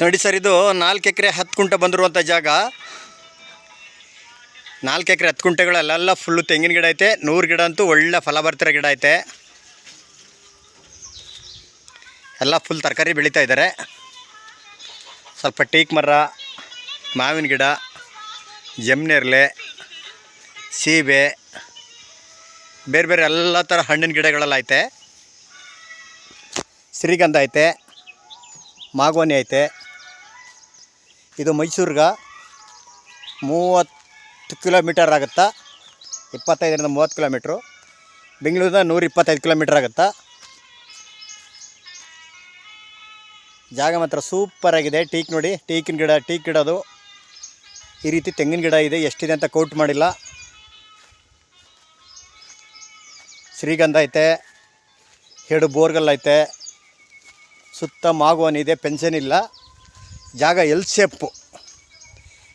ನೋಡಿ ಸರ್, ಇದು 4 ಎಕರೆ 10 ಕುಂಟೆ ಬಂದಿರುವಂಥ ಜಾಗ. 4 ಎಕರೆ 10 ಕುಂಟೆಗಳಲ್ಲೆಲ್ಲ ಫುಲ್ಲು ತೆಂಗಿನ ಗಿಡ ಐತೆ. 100 ಗಿಡ ಅಂತೂ ಒಳ್ಳೆ ಫಲ ಬರ್ತಿರೋ ಗಿಡ ಐತೆ. ಎಲ್ಲ ಫುಲ್ ತರಕಾರಿ ಬೆಳೀತಾ ಇದ್ದಾರೆ. ಸ್ವಲ್ಪ ಟೀಕ್ ಮರ, ಮಾವಿನ ಗಿಡ, ಜಮ್ನೆರ್ಲೆ, ಸೀಬೆ, ಬೇರೆ ಬೇರೆ ಎಲ್ಲ ಥರ ಹಣ್ಣಿನ ಗಿಡಗಳೆಲ್ಲ ಐತೆ. ಶ್ರೀಗಂಧ ಐತೆ, ಮಾಗೋನಿ ಐತೆ. ಇದು ಮೈಸೂರಿಗೆ 30 ಕಿಲೋಮೀಟರ್ ಆಗುತ್ತಾ, 25ರಿಂದ 30 ಕಿಲೋಮೀಟ್ರು. ಬೆಂಗಳೂರಿಂದ 125 ಕಿಲೋಮೀಟ್ರ್ ಆಗುತ್ತಾ. ಜಾಗ ಮಾತ್ರ ಸೂಪರಾಗಿದೆ. ಟೀಕ್ ನೋಡಿ, ಟೀಕ್ ಗಿಡದು ಈ ರೀತಿ ತೆಂಗಿನ ಗಿಡ ಇದೆ. ಎಷ್ಟಿದೆ ಅಂತ ಕೌಂಟ್ ಮಾಡಿಲ್ಲ. ಶ್ರೀಗಂಧ ಐತೆ, 2 ಬೋರ್ಗಲ್ ಐತೆ, ಸುತ್ತ ಮಾಗೋನಿ ಇದೆ. ಪೆನ್ಷನ್ ಇಲ್ಲ. ಜಾಗ ಎಲ್ ಶೇಪು.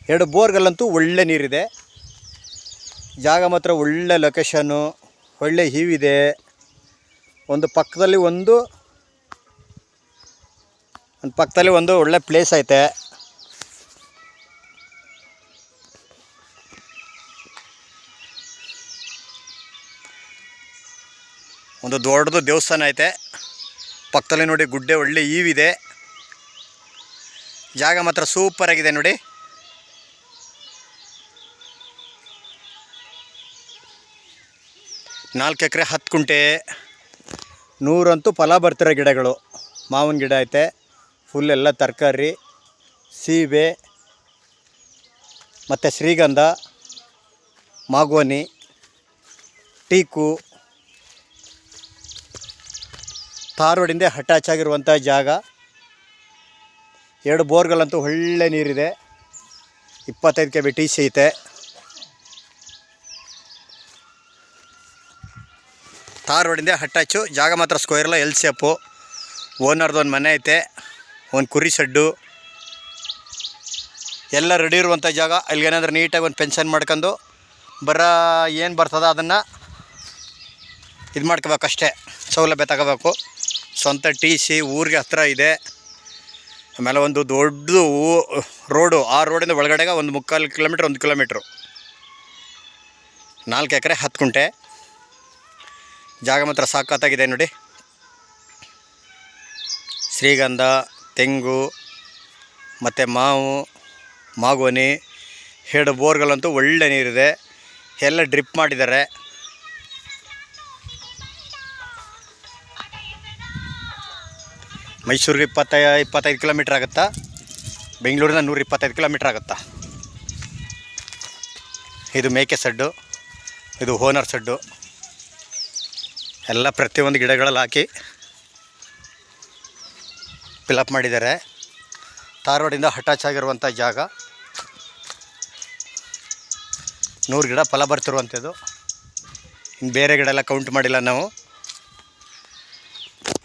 2 ಬೋರ್ಗಲ್ಲಂತೂ ಒಳ್ಳೆ ನೀರಿದೆ. ಜಾಗ ಮಾತ್ರ ಒಳ್ಳೆ ಲೊಕೇಶನ್ನು, ಒಳ್ಳೆ ಹೀವಿದೆ. ಒಂದು ಪಕ್ಕದಲ್ಲಿ ಒಂದು ಒಳ್ಳೆ ಪ್ಲೇಸ್ ಐತೆ. ಒಂದು ದೊಡ್ಡದು ದೇವಸ್ಥಾನ ಐತೆ. ಪಕ್ಕದಲ್ಲಿ ನೋಡಿ ಗುಡ್ಡೆ, ಒಳ್ಳೆ ಈವಿದೆ. ಜಾಗ ಮಾತ್ರ ಸೂಪರಾಗಿದೆ ನೋಡಿ. ನಾಲ್ಕು ಎಕರೆ 10 ಕುಂಟೆ, 100 ಅಂತೂ ಫಲ ಬರ್ತಿರೋ ಗಿಡಗಳು. ಮಾವಿನ ಗಿಡ ಐತೆ, ಫುಲ್ ಎಲ್ಲ ತರಕಾರಿ, ಸೀಬೆ ಮತ್ತು ಶ್ರೀಗಂಧ, ಮಾಗೋನಿ, ಟೀಕು. ತಾರ್ ರೋಡಿಂದ ಅಟ್ಯಾಚ್ ಆಗಿರುವಂಥ ಜಾಗ. 2 ಬೋರ್ಗಳಂತೂ ಒಳ್ಳೆ ನೀರಿದೆ. 25 kb TC ಐತೆ. ತಾರ್ ರೋಡಿಂದ ಅಟ್ಯಾಚು. ಜಾಗ ಮಾತ್ರ ಸ್ಕ್ವೇರೆಲ್ಲ ಎಲ್ ಶೇಪು. ಓನರ್ದು ಒಂದು ಮನೆ ಐತೆ, ಒಂದು ಕುರಿ ಶೆಡ್ಡು, ಎಲ್ಲ ರೆಡಿ ಇರುವಂಥ ಜಾಗ. ಅಲ್ಲಿಗೇನಾದ್ರೂ ನೀಟಾಗಿ ಒಂದು ಪೆನ್ಷನ್ ಮಾಡ್ಕೊಂಡು ಏನು ಬರ್ತದ ಅದನ್ನು ಇದು ಮಾಡ್ಕೋಬೇಕಷ್ಟೇ. ಸೌಲಭ್ಯ ತಗೋಬೇಕು. ಸ್ವಂತ TC, ಊರಿಗೆ ಹತ್ತಿರ ಇದೆ. ಆಮೇಲೆ ಒಂದು ದೊಡ್ಡದು ರೋಡು. ಆ ರೋಡಿಂದ ಒಳಗಡೆಗೆ ಒಂದು 3/4 ಕಿಲೋಮೀಟ್ರ್, 1 ಕಿಲೋಮೀಟ್ರು. 4 ಎಕರೆ 10 ಕುಂಟೆ. ಜಾಗ ಮಾತ್ರ ಸಾಕತ್ತಾಗಿದೆ ನೋಡಿ. ಶ್ರೀಗಂಧ, ತೆಂಗು ಮತ್ತು ಮಾಗೋನಿ, 2 ಬೋರ್ಗಳಂತೂ ಒಳ್ಳೆ ನೀರಿದೆ. ಎಲ್ಲ ಡ್ರಿಪ್ ಮಾಡಿದ್ದಾರೆ. ಮೈಸೂರಿಗೆ 25 ಕಿಲೋಮೀಟ್ರ್ ಆಗುತ್ತಾ. ಬೆಂಗಳೂರಿಂದ 125 ಕಿಲೋಮೀಟ್ರ್ ಆಗುತ್ತಾ. ಇದು ಮೇಕೆ ಸಡ್ಡು, ಇದು ಓನರ್ ಸಡ್ಡು. ಎಲ್ಲ ಪ್ರತಿಯೊಂದು ಗಿಡಗಳಲ್ಲಿ ಹಾಕಿ ಫಿಲಪ್ ಮಾಡಿದ್ದಾರೆ. ತಾರ್ವಾಡಿಂದ ಅಟ್ಯಾಚ್ ಆಗಿರುವಂಥ ಜಾಗ. 100 ಗಿಡ ಫಲ ಬರ್ತಿರುವಂಥದ್ದು. ಇನ್ನು ಬೇರೆ ಗಿಡ ಎಲ್ಲ ಕೌಂಟ್ ಮಾಡಿಲ್ಲ ನಾವು.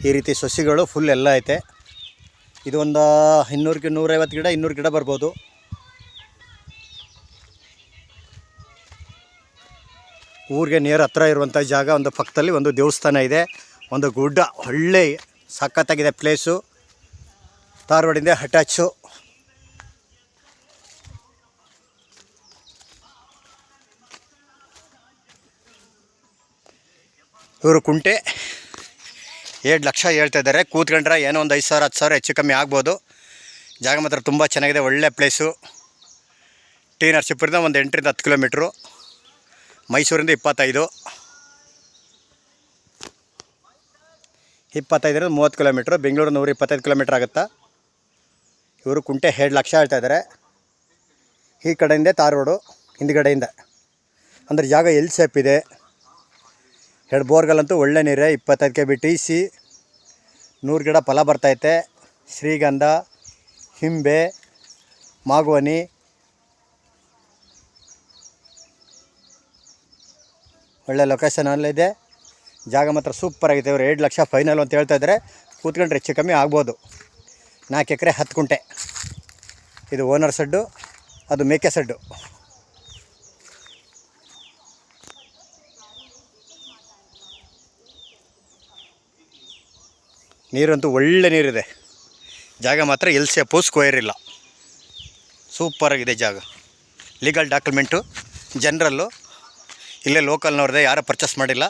ಈ ರೀತಿ ಸಸಿಗಳು ಫುಲ್ ಎಲ್ಲ ಐತೆ. ಇದು ಒಂದು 150 ಗಿಡ, 200 ಗಿಡ ಬರ್ಬೋದು. ಊರಿಗೆ ನೇರ ಹತ್ರ ಇರುವಂಥ ಜಾಗ. ಒಂದು ಪಕ್ಕದಲ್ಲಿ ಒಂದು ದೇವಸ್ಥಾನ ಇದೆ, ಒಂದು ಗುಡ್ಡ. ಒಳ್ಳೆ ಸಖತ್ತಾಗಿದೆ ಪ್ಲೇಸು. ತಾರ್ ರೋಡಿಂದ ಅಟ್ಯಾಚು. ಇವರು ಕುಂಟೆ 7 ಲಕ್ಷ ಹೇಳ್ತಾ ಇದ್ದಾರೆ. ಕೂತ್ಕೊಂಡ್ರೆ ಏನೋ ಒಂದು 5,000 10,000 ಹೆಚ್ಚು ಕಮ್ಮಿ ಆಗ್ಬೋದು. ಜಾಗ ಮಾತ್ರ ತುಂಬ ಚೆನ್ನಾಗಿದೆ, ಒಳ್ಳೆ ಪ್ಲೇಸು. ನರಸೀಪುರದಿಂದ ಒಂದು 8ರಿಂದ 10 ಕಿಲೋಮೀಟ್ರು. ಮೈಸೂರಿಂದ 25, 25ರಿಂದ 30 ಕಿಲೋಮೀಟ್ರು. ಬೆಂಗಳೂರು 125 ಕಿಲೋಮೀಟ್ರ್ ಆಗುತ್ತಾ. ಇವರು ಕುಂಟೆ 7 ಲಕ್ಷ ಹೇಳ್ತಾ ಇದ್ದಾರೆ. ಈ ಕಡೆಯಿಂದ ತಾರ್ ರೋಡು, ಹಿಂದ್ಗಡೆಯಿಂದ ಅಂದರೆ ಜಾಗ ಎಲ್ ಶೇಪ್ ಇದೆ. 2 ಬೋರ್ಗಳಂತೂ ಒಳ್ಳೆ ನೀರೇ. 25 kb TC, 100 ಗಿಡ ಫಲ ಬರ್ತೈತೆ. ಶ್ರೀಗಂಧ, ಹಿಂಬೆ, ಮಾಗೋನಿ, ಒಳ್ಳೆ ಲೊಕೇಶನಲ್ಲಿದೆ. ಜಾಗ ಮಾತ್ರ ಸೂಪರ್ ಆಗಿದೆ. ಇವರು 7 ಲಕ್ಷ ಫೈನಲ್ ಅಂತ ಹೇಳ್ತಾ ಇದ್ದಾರೆ. ಕೂತ್ಕೊಂಡ್ರೆ ಹೆಚ್ಚು ಕಮ್ಮಿ ಆಗ್ಬೋದು. 4 ಎಕರೆ 10 ಕುಂಟೆ. ಇದು ಓನರ್ ಸಡ್ಡು, ಅದು ಮೇಕೆ ಸಡ್ಡು. ನೀರಂತೂ ಒಳ್ಳೆ ನೀರಿದೆ. ಜಾಗ ಮಾತ್ರ ಎಲ್ ಶೇಪು, ಸ್ಕ್ವೇರ್ ಇಲ್ಲ. ಸೂಪರಾಗಿದೆ ಜಾಗ. ಲೀಗಲ್ ಡಾಕ್ಯುಮೆಂಟು, ಜನರಲ್ಲು, ಇಲ್ಲೇ ಲೋಕಲ್ನವ್ರದ್ದೇ, ಯಾರೂ ಪರ್ಚೇಸ್ ಮಾಡಿಲ್ಲ.